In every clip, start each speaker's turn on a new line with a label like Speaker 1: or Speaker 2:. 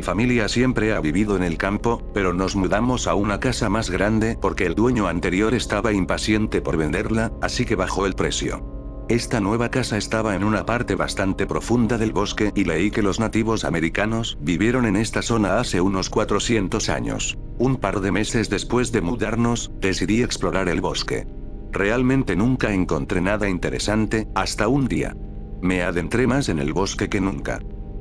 Speaker 1: familia siempre ha vivido en el campo, pero nos mudamos a una casa más grande porque el dueño anterior estaba impaciente por venderla, así que bajó el precio. Esta nueva casa estaba en una parte bastante profunda del bosque y leí que los nativos americanos vivieron en esta zona hace unos 400 años. Un par de meses después de mudarnos, decidí explorar el bosque. Realmente nunca encontré nada interesante, hasta un día. Me adentré más en el bosque que nunca.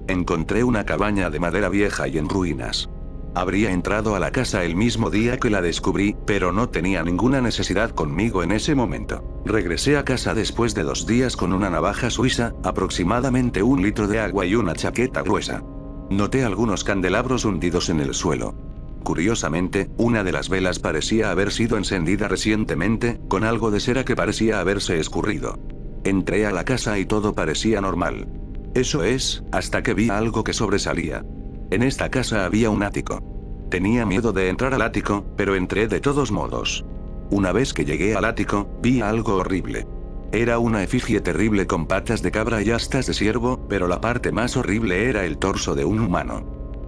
Speaker 1: Encontré una cabaña de madera vieja y en ruinas. Habría entrado a la casa el mismo día que la descubrí, pero no tenía ninguna necesidad conmigo en ese momento. Regresé a casa después de 2 días con una navaja suiza, aproximadamente 1 litro de agua y una chaqueta gruesa. Noté algunos candelabros hundidos en el suelo. Curiosamente, una de las velas parecía haber sido encendida recientemente, con algo de cera que parecía haberse escurrido. Entré a la casa y todo parecía normal. Eso es, hasta que vi algo que sobresalía. En esta casa había un ático. Tenía miedo de entrar al ático, pero entré de todos modos. Una vez que llegué al ático, vi algo horrible. Era una efigie terrible con patas de cabra y astas de ciervo, pero la parte más horrible era el torso de un humano.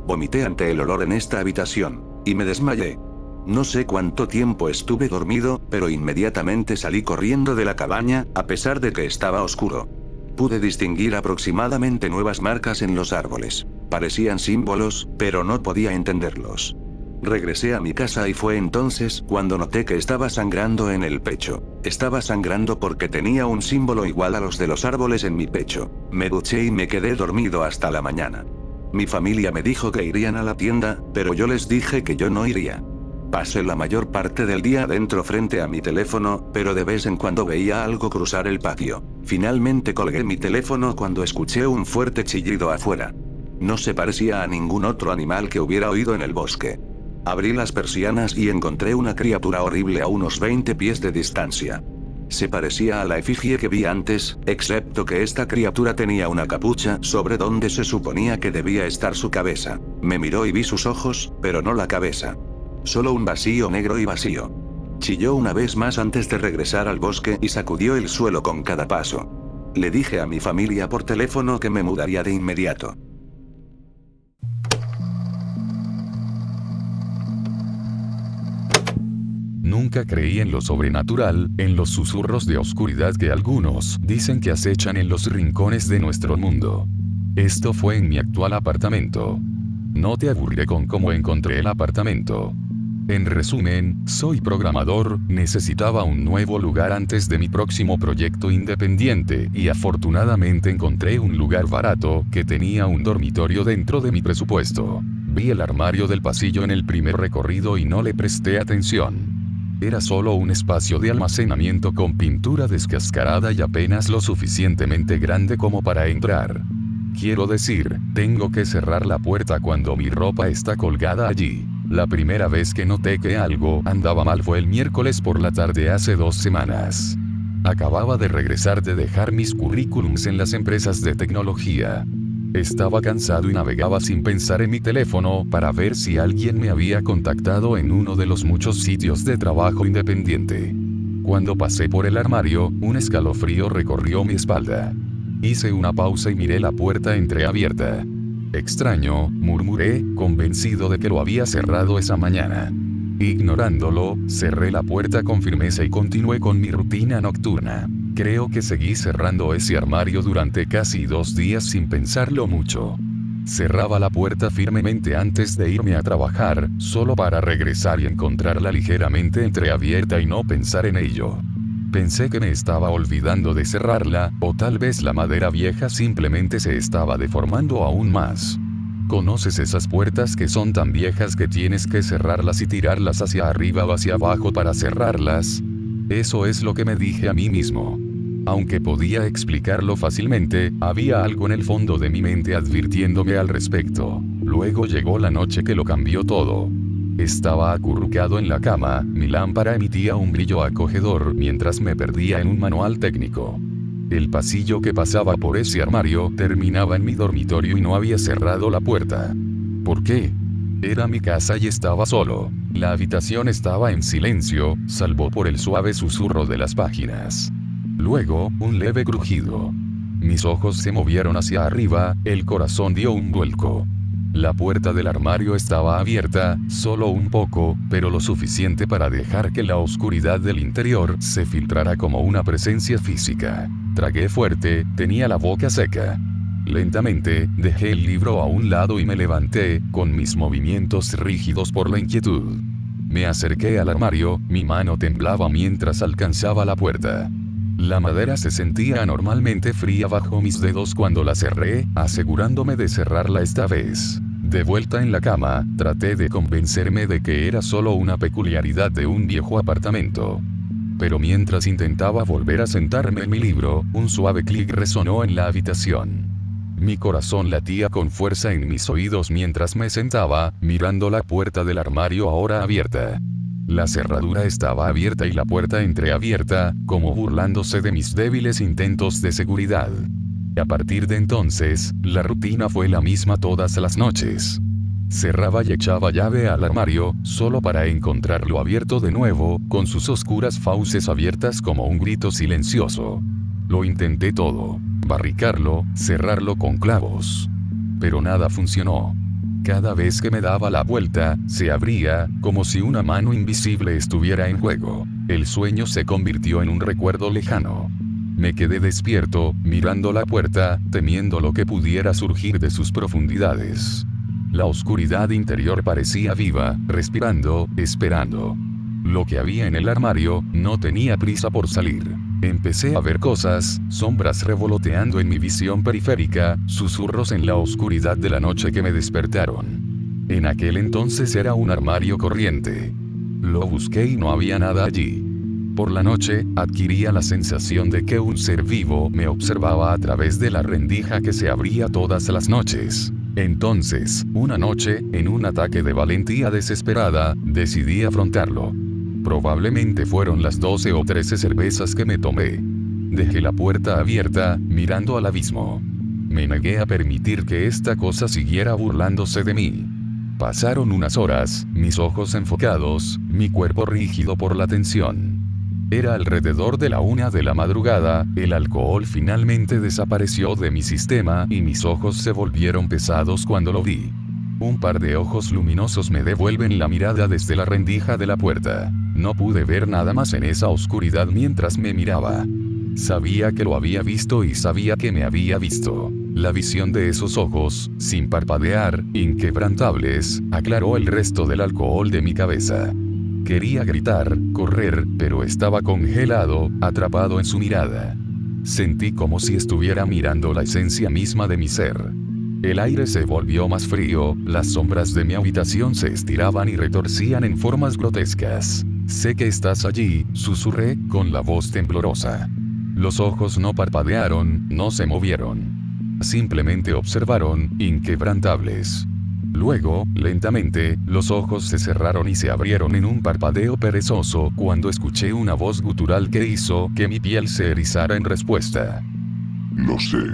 Speaker 1: Vomité ante el olor en esta habitación, y me desmayé. No sé cuánto tiempo estuve dormido, pero inmediatamente salí corriendo de la cabaña, a pesar de que estaba oscuro. Pude distinguir aproximadamente 9 marcas en los árboles. Parecían símbolos, pero no podía entenderlos. Regresé a mi casa y fue entonces cuando noté que estaba sangrando en el pecho. Estaba sangrando porque tenía un símbolo igual a los de los árboles en mi pecho. Me duché y me quedé dormido hasta la mañana. Mi familia me dijo que irían a la tienda, pero yo les dije que yo no iría. Pasé la mayor parte del día adentro frente a mi teléfono, pero de vez en cuando veía algo cruzar el patio. Finalmente colgué mi teléfono cuando escuché un fuerte chillido afuera. No se parecía a ningún otro animal que hubiera oído en el bosque. Abrí las persianas y encontré una criatura horrible a unos 20 pies de distancia. Se parecía a la efigie que vi antes, excepto que esta criatura tenía una capucha sobre donde se suponía que debía estar su cabeza. Me miró y vi sus ojos, pero no la cabeza. Solo un vacío negro y vacío. Chilló una vez más antes de regresar al bosque y sacudió el suelo con cada paso. Le dije a mi familia por teléfono que me mudaría de inmediato.
Speaker 2: Nunca creí en lo sobrenatural, en los susurros de oscuridad que algunos dicen que acechan en los rincones de nuestro mundo. Esto fue en mi actual apartamento. No te aburriré con cómo encontré el apartamento. En resumen, soy programador, necesitaba un nuevo lugar antes de mi próximo proyecto independiente y afortunadamente encontré un lugar barato que tenía un dormitorio dentro de mi presupuesto. Vi el armario del pasillo en el primer recorrido y no le presté atención. Era solo un espacio de almacenamiento con pintura descascarada y apenas lo suficientemente grande como para entrar. Quiero decir, tengo que cerrar la puerta cuando mi ropa está colgada allí. La primera vez que noté que algo andaba mal fue el miércoles por la tarde hace 2 semanas. Acababa de regresar de dejar mis currículums en las empresas de tecnología. Estaba cansado y navegaba sin pensar en mi teléfono para ver si alguien me había contactado en uno de los muchos sitios de trabajo independiente. Cuando pasé por el armario, un escalofrío recorrió mi espalda. Hice una pausa y miré la puerta entreabierta. Extraño, murmuré, convencido de que lo había cerrado esa mañana. Ignorándolo, cerré la puerta con firmeza y continué con mi rutina nocturna. Creo que seguí cerrando ese armario durante casi 2 días sin pensarlo mucho. Cerraba la puerta firmemente antes de irme a trabajar, solo para regresar y encontrarla ligeramente entreabierta y no pensar en ello. Pensé que me estaba olvidando de cerrarla, o tal vez la madera vieja simplemente se estaba deformando aún más. ¿Conoces esas puertas que son tan viejas que tienes que cerrarlas y tirarlas hacia arriba o hacia abajo para cerrarlas? Eso es lo que me dije a mí mismo. Aunque podía explicarlo fácilmente, había algo en el fondo de mi mente advirtiéndome al respecto. Luego llegó la noche que lo cambió todo. Estaba acurrucado en la cama, mi lámpara emitía un brillo acogedor mientras me perdía en un manual técnico. El pasillo que pasaba por ese armario terminaba en mi dormitorio y no había cerrado la puerta. ¿Por qué? Era mi casa y estaba solo. La habitación estaba en silencio, salvo por el suave susurro de las páginas. Luego, un leve crujido. Mis ojos se movieron hacia arriba, el corazón dio un vuelco. La puerta del armario estaba abierta, solo un poco, pero lo suficiente para dejar que la oscuridad del interior se filtrara como una presencia física. Tragué fuerte, tenía la boca seca. Lentamente, dejé el libro a un lado y me levanté, con mis movimientos rígidos por la inquietud. Me acerqué al armario, mi mano temblaba mientras alcanzaba la puerta. La madera se sentía anormalmente fría bajo mis dedos cuando la cerré, asegurándome de cerrarla esta vez. De vuelta en la cama, traté de convencerme de que era solo una peculiaridad de un viejo apartamento. Pero mientras intentaba volver a sentarme en mi libro, un suave clic resonó en la habitación. Mi corazón latía con fuerza en mis oídos mientras me sentaba, mirando la puerta del armario ahora abierta. La cerradura estaba abierta y la puerta entreabierta, como burlándose de mis débiles intentos de seguridad. A partir de entonces, la rutina fue la misma todas las noches. Cerraba y echaba llave al armario, solo para encontrarlo abierto de nuevo, con sus oscuras fauces abiertas como un grito silencioso. Lo intenté todo. Barricarlo, cerrarlo con clavos. Pero nada funcionó. Cada vez que me daba la vuelta, se abría, como si una mano invisible estuviera en juego. El sueño se convirtió en un recuerdo lejano. Me quedé despierto, mirando la puerta, temiendo lo que pudiera surgir de sus profundidades. La oscuridad interior parecía viva, respirando, esperando. Lo que había en el armario, no tenía prisa por salir. Empecé a ver cosas, sombras revoloteando en mi visión periférica, susurros en la oscuridad de la noche que me despertaron. En aquel entonces era un armario corriente. Lo busqué y no había nada allí. Por la noche, adquiría la sensación de que un ser vivo me observaba a través de la rendija que se abría todas las noches. Entonces, una noche, en un ataque de valentía desesperada, decidí afrontarlo. Probablemente fueron las 12 o 13 cervezas que me tomé. Dejé la puerta abierta, mirando al abismo. Me negué a permitir que esta cosa siguiera burlándose de mí. Pasaron unas horas, mis ojos enfocados, mi cuerpo rígido por la tensión. Era alrededor de la 1 de la madrugada, el alcohol finalmente desapareció de mi sistema y mis ojos se volvieron pesados cuando lo vi. Un par de ojos luminosos me devuelven la mirada desde la rendija de la puerta. No pude ver nada más en esa oscuridad mientras me miraba. Sabía que lo había visto y sabía que me había visto. La visión de esos ojos, sin parpadear, inquebrantables, aclaró el resto del alcohol de mi cabeza. Quería gritar, correr, pero estaba congelado, atrapado en su mirada. Sentí como si estuviera mirando la esencia misma de mi ser. El aire se volvió más frío, las sombras de mi habitación se estiraban y retorcían en formas grotescas. Sé que estás allí, susurré, con la voz temblorosa. Los ojos no parpadearon, no se movieron. Simplemente observaron, inquebrantables. Luego, lentamente, los ojos se cerraron y se abrieron en un parpadeo perezoso cuando escuché una voz gutural que hizo que mi piel se erizara en respuesta.
Speaker 3: Lo sé.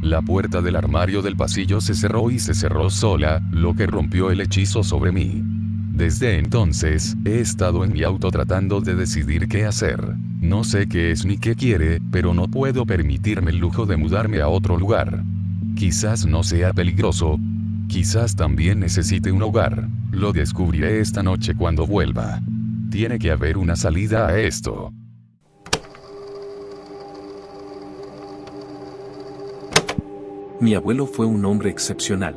Speaker 2: La puerta del armario del pasillo se cerró y se cerró sola, lo que rompió el hechizo sobre mí. Desde entonces, he estado en mi auto tratando de decidir qué hacer. No sé qué es ni qué quiere, pero no puedo permitirme el lujo de mudarme a otro lugar. Quizás no sea peligroso. Quizás también necesite un hogar. Lo descubriré esta noche cuando vuelva. Tiene que haber una salida a esto.
Speaker 4: Mi abuelo fue un hombre excepcional.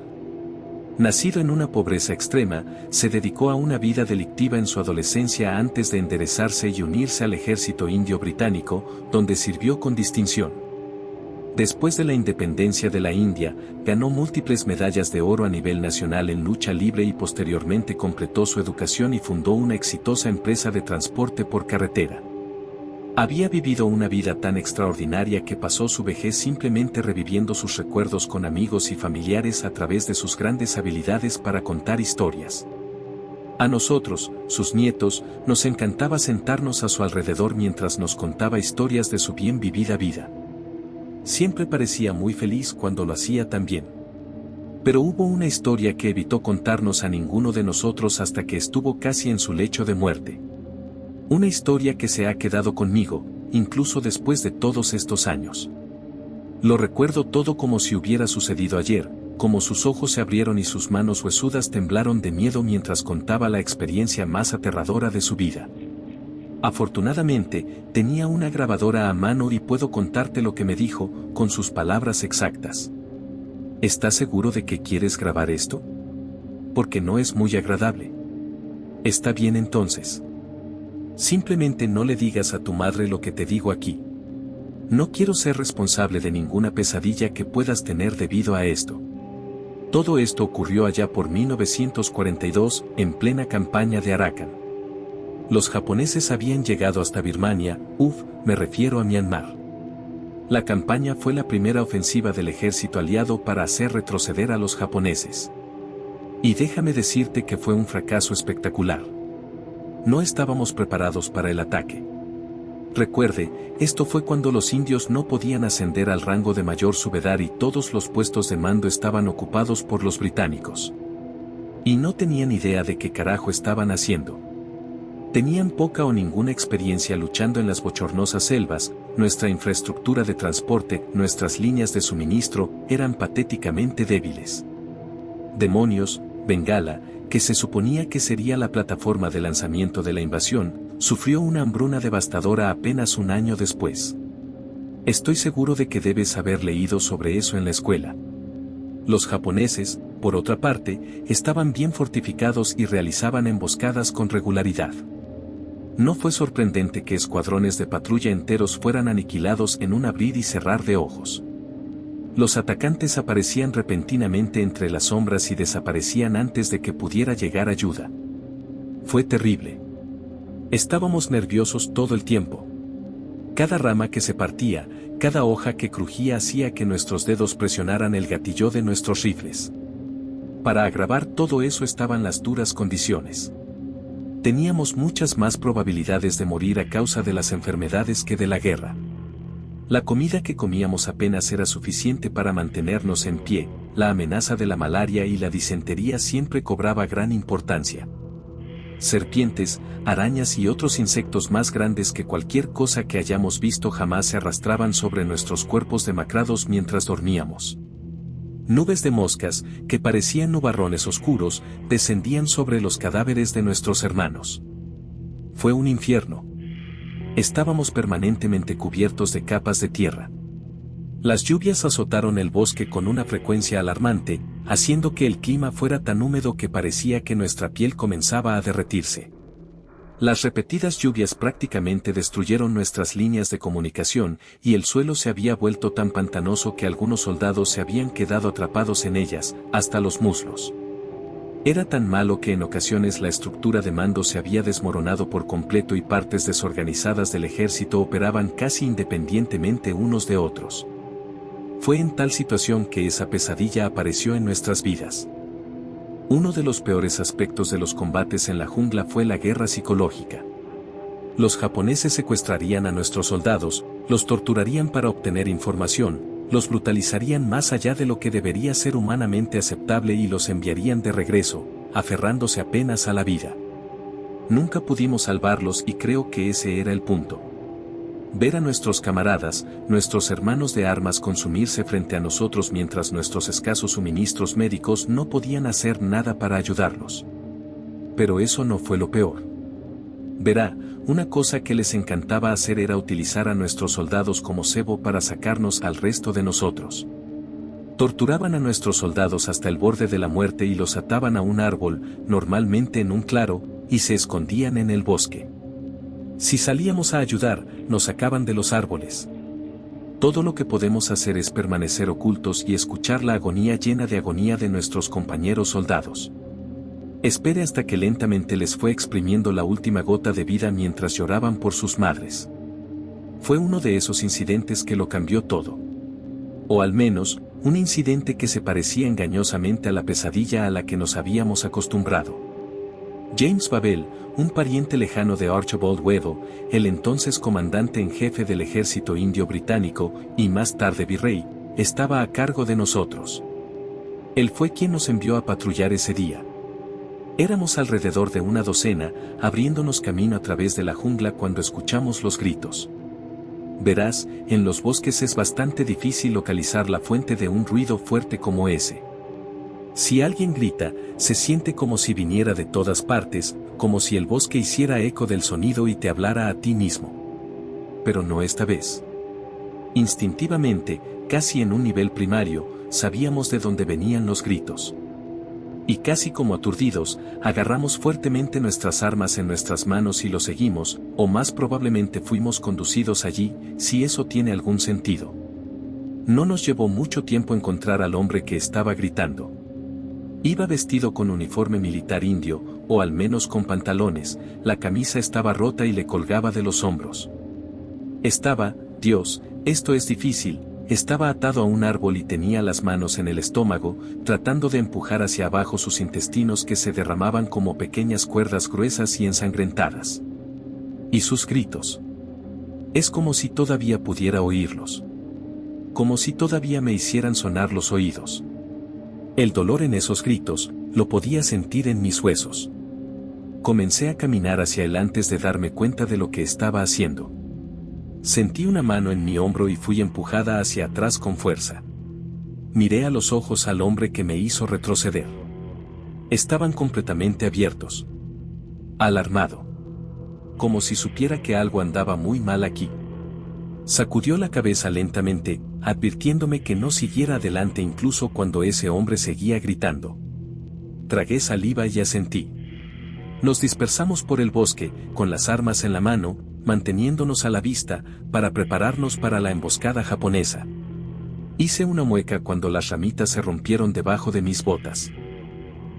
Speaker 4: Nacido en una pobreza extrema, se dedicó a una vida delictiva en su adolescencia antes de enderezarse y unirse al ejército indio británico, donde sirvió con distinción. Después de la independencia de la India, ganó múltiples medallas de oro a nivel nacional en lucha libre y posteriormente completó su educación y fundó una exitosa empresa de transporte por carretera. Había vivido una vida tan extraordinaria que pasó su vejez simplemente reviviendo sus recuerdos con amigos y familiares a través de sus grandes habilidades para contar historias. A nosotros, sus nietos, nos encantaba sentarnos a su alrededor mientras nos contaba historias de su bien vivida vida. Siempre parecía muy feliz cuando lo hacía también. Pero hubo una historia que evitó contarnos a ninguno de nosotros hasta que estuvo casi en su lecho de muerte. Una historia que se ha quedado conmigo, incluso después de todos estos años. Lo recuerdo todo como si hubiera sucedido ayer, como sus ojos se abrieron y sus manos huesudas temblaron de miedo mientras contaba la experiencia más aterradora de su vida. Afortunadamente, tenía una grabadora a mano y puedo contarte lo que me dijo, con sus palabras exactas. ¿Estás seguro de que quieres grabar esto? Porque no es muy agradable. Está bien entonces. Simplemente no le digas a tu madre lo que te digo aquí. No quiero ser responsable de ninguna pesadilla que puedas tener debido a esto. Todo esto ocurrió allá por 1942, en plena campaña de Arakan. Los japoneses habían llegado hasta Birmania, me refiero a Myanmar. La campaña fue la primera ofensiva del ejército aliado para hacer retroceder a los japoneses. Y déjame decirte que fue un fracaso espectacular. No estábamos preparados para el ataque. Recuerde, esto fue cuando los indios no podían ascender al rango de mayor subedar y todos los puestos de mando estaban ocupados por los británicos. Y no tenían idea de qué carajo estaban haciendo. Tenían poca o ninguna experiencia luchando en las bochornosas selvas, nuestra infraestructura de transporte, nuestras líneas de suministro, eran patéticamente débiles. Demonios, Bengala, que se suponía que sería la plataforma de lanzamiento de la invasión, sufrió una hambruna devastadora apenas un año después. Estoy seguro de que debes haber leído sobre eso en la escuela. Los japoneses, por otra parte, estaban bien fortificados y realizaban emboscadas con regularidad. No fue sorprendente que escuadrones de patrulla enteros fueran aniquilados en un abrir y cerrar de ojos. Los atacantes aparecían repentinamente entre las sombras y desaparecían antes de que pudiera llegar ayuda. Fue terrible. Estábamos nerviosos todo el tiempo. Cada rama que se partía, cada hoja que crujía hacía que nuestros dedos presionaran el gatillo de nuestros rifles. Para agravar todo eso estaban las duras condiciones. Teníamos muchas más probabilidades de morir a causa de las enfermedades que de la guerra. La comida que comíamos apenas era suficiente para mantenernos en pie, la amenaza de la malaria y la disentería siempre cobraba gran importancia. Serpientes, arañas y otros insectos más grandes que cualquier cosa que hayamos visto jamás se arrastraban sobre nuestros cuerpos demacrados mientras dormíamos. Nubes de moscas, que parecían nubarrones oscuros, descendían sobre los cadáveres de nuestros hermanos. Fue un infierno. Estábamos permanentemente cubiertos de capas de tierra. Las lluvias azotaron el bosque con una frecuencia alarmante, haciendo que el clima fuera tan húmedo que parecía que nuestra piel comenzaba a derretirse. Las repetidas lluvias prácticamente destruyeron nuestras líneas de comunicación, y el suelo se había vuelto tan pantanoso que algunos soldados se habían quedado atrapados en ellas, hasta los muslos. Era tan malo que en ocasiones la estructura de mando se había desmoronado por completo y partes desorganizadas del ejército operaban casi independientemente unos de otros. Fue en tal situación que esa pesadilla apareció en nuestras vidas. Uno de los peores aspectos de los combates en la jungla fue la guerra psicológica. Los japoneses secuestrarían a nuestros soldados, los torturarían para obtener información, los brutalizarían más allá de lo que debería ser humanamente aceptable y los enviarían de regreso, aferrándose apenas a la vida. Nunca pudimos salvarlos y creo que ese era el punto. Ver a nuestros camaradas, nuestros hermanos de armas consumirse frente a nosotros mientras nuestros escasos suministros médicos no podían hacer nada para ayudarlos. Pero eso no fue lo peor. Verá, una cosa que les encantaba hacer era utilizar a nuestros soldados como cebo para sacarnos al resto de nosotros. Torturaban a nuestros soldados hasta el borde de la muerte y los ataban a un árbol, normalmente en un claro, y se escondían en el bosque. Si salíamos a ayudar, nos sacaban de los árboles. Todo lo que podemos hacer es permanecer ocultos y escuchar la agonía llena de agonía de nuestros compañeros soldados. Espere hasta que lentamente les fue exprimiendo la última gota de vida mientras lloraban por sus madres. Fue uno de esos incidentes que lo cambió todo. O al menos, un incidente que se parecía engañosamente a la pesadilla a la que nos habíamos acostumbrado. James Babel, un pariente lejano de Archibald Weddell, el entonces comandante en jefe del ejército indio británico, y más tarde virrey, estaba a cargo de nosotros. Él fue quien nos envió a patrullar ese día. Éramos alrededor de una docena, abriéndonos camino a través de la jungla cuando escuchamos los gritos. Verás, en los bosques es bastante difícil localizar la fuente de un ruido fuerte como ese. Si alguien grita, se siente como si viniera de todas partes, como si el bosque hiciera eco del sonido y te hablara a ti mismo. Pero no esta vez. Instintivamente, casi en un nivel primario, sabíamos de dónde venían los gritos. Y casi como aturdidos, agarramos fuertemente nuestras armas en nuestras manos y lo seguimos, o más probablemente fuimos conducidos allí, si eso tiene algún sentido. No nos llevó mucho tiempo encontrar al hombre que estaba gritando. Iba vestido con uniforme militar indio, o al menos con pantalones, la camisa estaba rota y le colgaba de los hombros. Estaba, Dios, esto es difícil, estaba atado a un árbol y tenía las manos en el estómago, tratando de empujar hacia abajo sus intestinos que se derramaban como pequeñas cuerdas gruesas y ensangrentadas. Y sus gritos. Es como si todavía pudiera oírlos. Como si todavía me hicieran sonar los oídos. El dolor en esos gritos, lo podía sentir en mis huesos. Comencé a caminar hacia él antes de darme cuenta de lo que estaba haciendo. Sentí una mano en mi hombro y fui empujada hacia atrás con fuerza. Miré a los ojos al hombre que me hizo retroceder. Estaban completamente abiertos. Alarmado. Como si supiera que algo andaba muy mal aquí. Sacudió la cabeza lentamente, advirtiéndome que no siguiera adelante incluso cuando ese hombre seguía gritando. Tragué saliva y asentí. Nos dispersamos por el bosque, con las armas en la mano, manteniéndonos a la vista, para prepararnos para la emboscada japonesa. Hice una mueca cuando las ramitas se rompieron debajo de mis botas.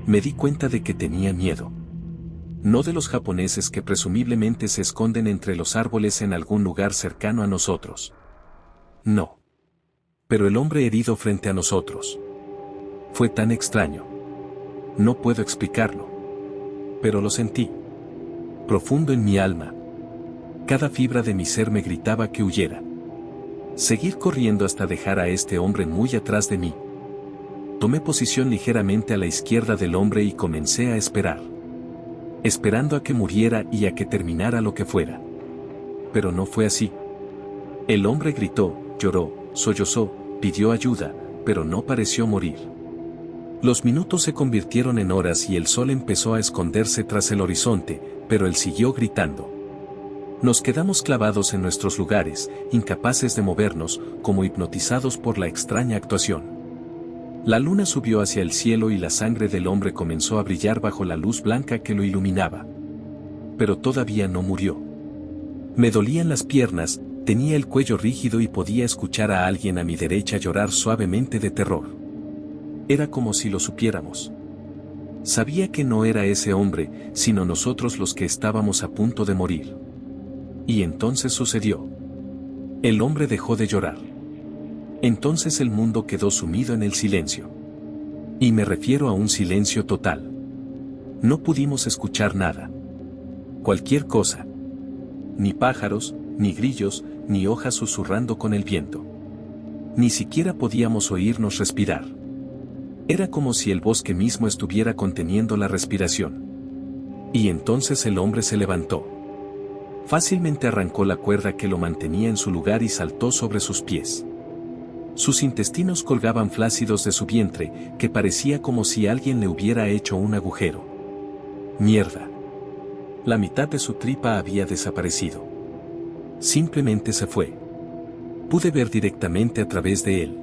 Speaker 4: Me di cuenta de que tenía miedo. No de los japoneses que presumiblemente se esconden entre los árboles en algún lugar cercano a nosotros. No. Pero el hombre herido frente a nosotros. Fue tan extraño. No puedo explicarlo. Pero lo sentí. Profundo en mi alma. Cada fibra de mi ser me gritaba que huyera. Seguir corriendo hasta dejar a este hombre muy atrás de mí. Tomé posición ligeramente a la izquierda del hombre y comencé a esperar. Esperando a que muriera y a que terminara lo que fuera. Pero no fue así. El hombre gritó, lloró, sollozó, pidió ayuda, pero no pareció morir. Los minutos se convirtieron en horas y el sol empezó a esconderse tras el horizonte, pero él siguió gritando. Nos quedamos clavados en nuestros lugares, incapaces de movernos, como hipnotizados por la extraña actuación. La luna subió hacia el cielo y la sangre del hombre comenzó a brillar bajo la luz blanca que lo iluminaba. Pero todavía no murió. Me dolían las piernas, tenía el cuello rígido y podía escuchar a alguien a mi derecha llorar suavemente de terror. Era como si lo supiéramos. Sabía que no era ese hombre, sino nosotros los que estábamos a punto de morir. Y entonces sucedió. El hombre dejó de llorar. Entonces el mundo quedó sumido en el silencio. Y me refiero a un silencio total. No pudimos escuchar nada. Cualquier cosa. Ni pájaros, ni grillos, ni hojas susurrando con el viento. Ni siquiera podíamos oírnos respirar. Era como si el bosque mismo estuviera conteniendo la respiración. Y entonces el hombre se levantó. Fácilmente arrancó la cuerda que lo mantenía en su lugar y saltó sobre sus pies. Sus intestinos colgaban flácidos de su vientre, que parecía como si alguien le hubiera hecho un agujero. Mierda. La mitad de su tripa había desaparecido. Simplemente se fue. Pude ver directamente a través de él.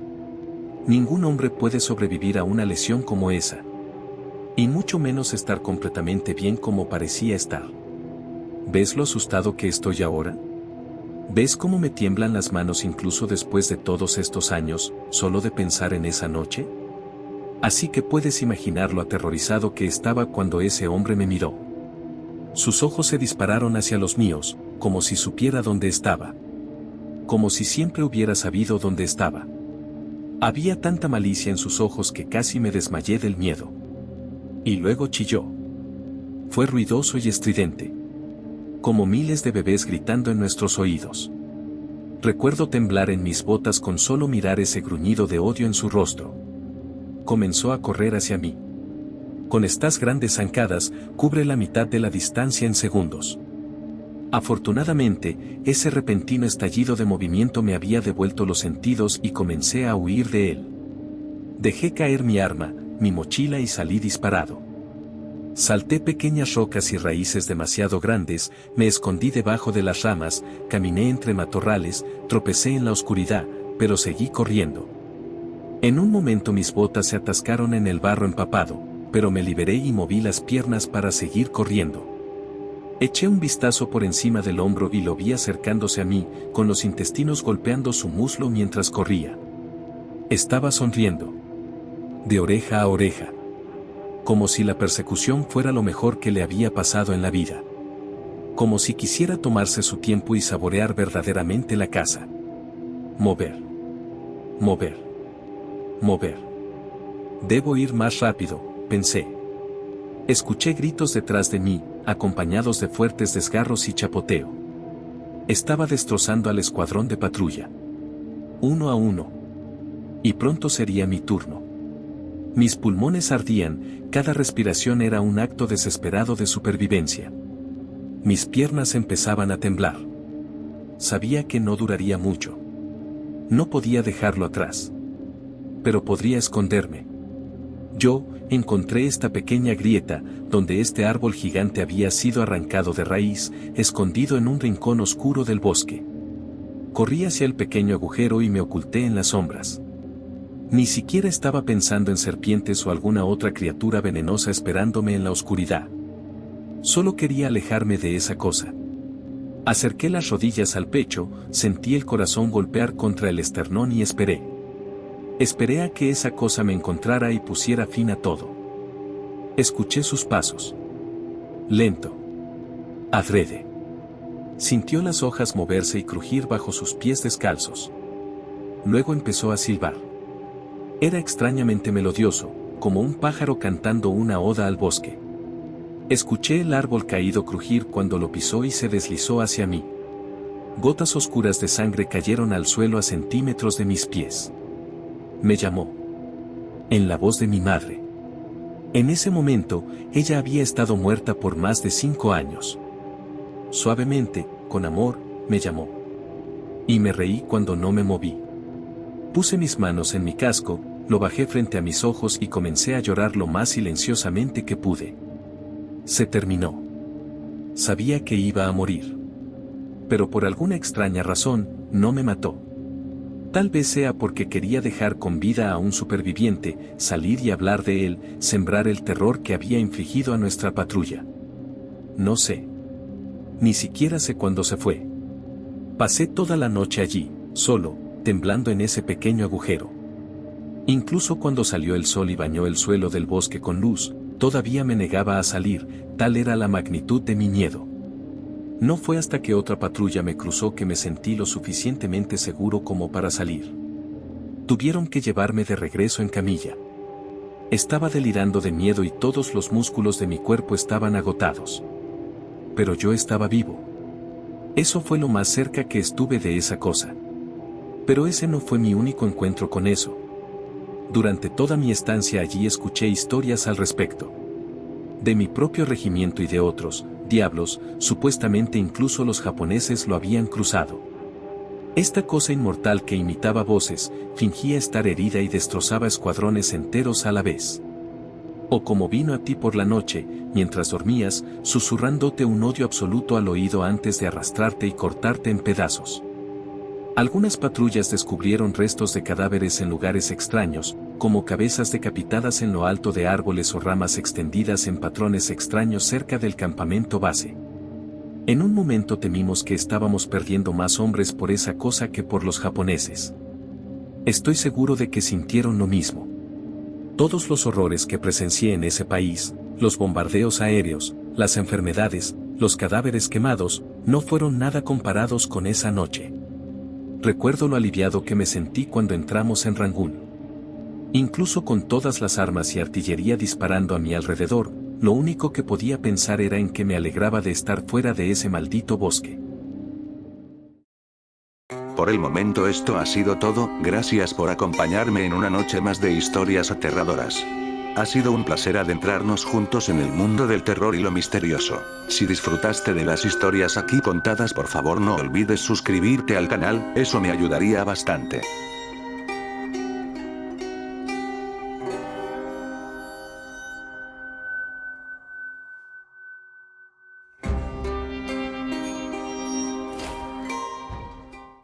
Speaker 4: Ningún hombre puede sobrevivir a una lesión como esa. Y mucho menos estar completamente bien como parecía estar. ¿Ves lo asustado que estoy ahora? ¿Ves cómo me tiemblan las manos incluso después de todos estos años, solo de pensar en esa noche? Así que puedes imaginar lo aterrorizado que estaba cuando ese hombre me miró. Sus ojos se dispararon hacia los míos, como si supiera dónde estaba. Como si siempre hubiera sabido dónde estaba. Había tanta malicia en sus ojos que casi me desmayé del miedo. Y luego chilló. Fue ruidoso y estridente. Como miles de bebés gritando en nuestros oídos. Recuerdo temblar en mis botas con solo mirar ese gruñido de odio en su rostro. Comenzó a correr hacia mí. Con estas grandes zancadas, cubre la mitad de la distancia en segundos. Afortunadamente, ese repentino estallido de movimiento me había devuelto los sentidos y comencé a huir de él. Dejé caer mi arma, mi mochila y salí disparado. Salté pequeñas rocas y raíces demasiado grandes, me escondí debajo de las ramas, caminé entre matorrales, tropecé en la oscuridad, pero seguí corriendo. En un momento mis botas se atascaron en el barro empapado, pero me liberé y moví las piernas para seguir corriendo. Eché un vistazo por encima del hombro y lo vi acercándose a mí, con los intestinos golpeando su muslo mientras corría. Estaba sonriendo. De oreja a oreja. Como si la persecución fuera lo mejor que le había pasado en la vida. Como si quisiera tomarse su tiempo y saborear verdaderamente la caza. Mover. Mover. Mover. Debo ir más rápido, pensé. Escuché gritos detrás de mí, acompañados de fuertes desgarros y chapoteo. Estaba destrozando al escuadrón de patrulla. Uno a uno. Y pronto sería mi turno. Mis pulmones ardían, cada respiración era un acto desesperado de supervivencia. Mis piernas empezaban a temblar. Sabía que no duraría mucho. No podía dejarlo atrás. Pero podría esconderme. Yo encontré esta pequeña grieta, donde este árbol gigante había sido arrancado de raíz, escondido en un rincón oscuro del bosque. Corrí hacia el pequeño agujero y me oculté en las sombras. Ni siquiera estaba pensando en serpientes o alguna otra criatura venenosa esperándome en la oscuridad. Solo quería alejarme de esa cosa. Acerqué las rodillas al pecho, sentí el corazón golpear contra el esternón y esperé. Esperé a que esa cosa me encontrara y pusiera fin a todo. Escuché sus pasos. Lento. Adrede. Sintió las hojas moverse y crujir bajo sus pies descalzos. Luego empezó a silbar. Era extrañamente melodioso, como un pájaro cantando una oda al bosque. Escuché el árbol caído crujir cuando lo pisó y se deslizó hacia mí. Gotas oscuras de sangre cayeron al suelo a centímetros de mis pies. Me llamó. En la voz de mi madre. En ese momento, ella había estado muerta por más de 5 años. Suavemente, con amor, me llamó. Y me reí cuando no me moví. Puse mis manos en mi casco, lo bajé frente a mis ojos y comencé a llorar lo más silenciosamente que pude. Se terminó. Sabía que iba a morir. Pero por alguna extraña razón, no me mató. Tal vez sea porque quería dejar con vida a un superviviente, salir y hablar de él, sembrar el terror que había infligido a nuestra patrulla. No sé. Ni siquiera sé cuándo se fue. Pasé toda la noche allí, solo, temblando en ese pequeño agujero. Incluso cuando salió el sol y bañó el suelo del bosque con luz, todavía me negaba a salir, tal era la magnitud de mi miedo. No fue hasta que otra patrulla me cruzó que me sentí lo suficientemente seguro como para salir. Tuvieron que llevarme de regreso en camilla. Estaba delirando de miedo y todos los músculos de mi cuerpo estaban agotados. Pero yo estaba vivo. Eso fue lo más cerca que estuve de esa cosa. Pero ese no fue mi único encuentro con eso. Durante toda mi estancia allí escuché historias al respecto. De mi propio regimiento y de otros, diablos, supuestamente incluso los japoneses lo habían cruzado. Esta cosa inmortal que imitaba voces, fingía estar herida y destrozaba escuadrones enteros a la vez. O como vino a ti por la noche, mientras dormías, susurrándote un odio absoluto al oído antes de arrastrarte y cortarte en pedazos. Algunas patrullas descubrieron restos de cadáveres en lugares extraños, como cabezas decapitadas en lo alto de árboles o ramas extendidas en patrones extraños cerca del campamento base. En un momento temimos que estábamos perdiendo más hombres por esa cosa que por los japoneses. Estoy seguro de que sintieron lo mismo. Todos los horrores que presencié en ese país, los bombardeos aéreos, las enfermedades, los cadáveres quemados, no fueron nada comparados con esa noche. Recuerdo lo aliviado que me sentí cuando entramos en Rangún. Incluso con todas las armas y artillería disparando a mi alrededor, lo único que podía pensar era en que me alegraba de estar fuera de ese maldito bosque.
Speaker 1: Por el momento esto ha sido todo, gracias por acompañarme en una noche más de historias aterradoras. Ha sido un placer adentrarnos juntos en el mundo del terror y lo misterioso. Si disfrutaste de las historias aquí contadas, por favor no olvides suscribirte al canal, eso me ayudaría bastante.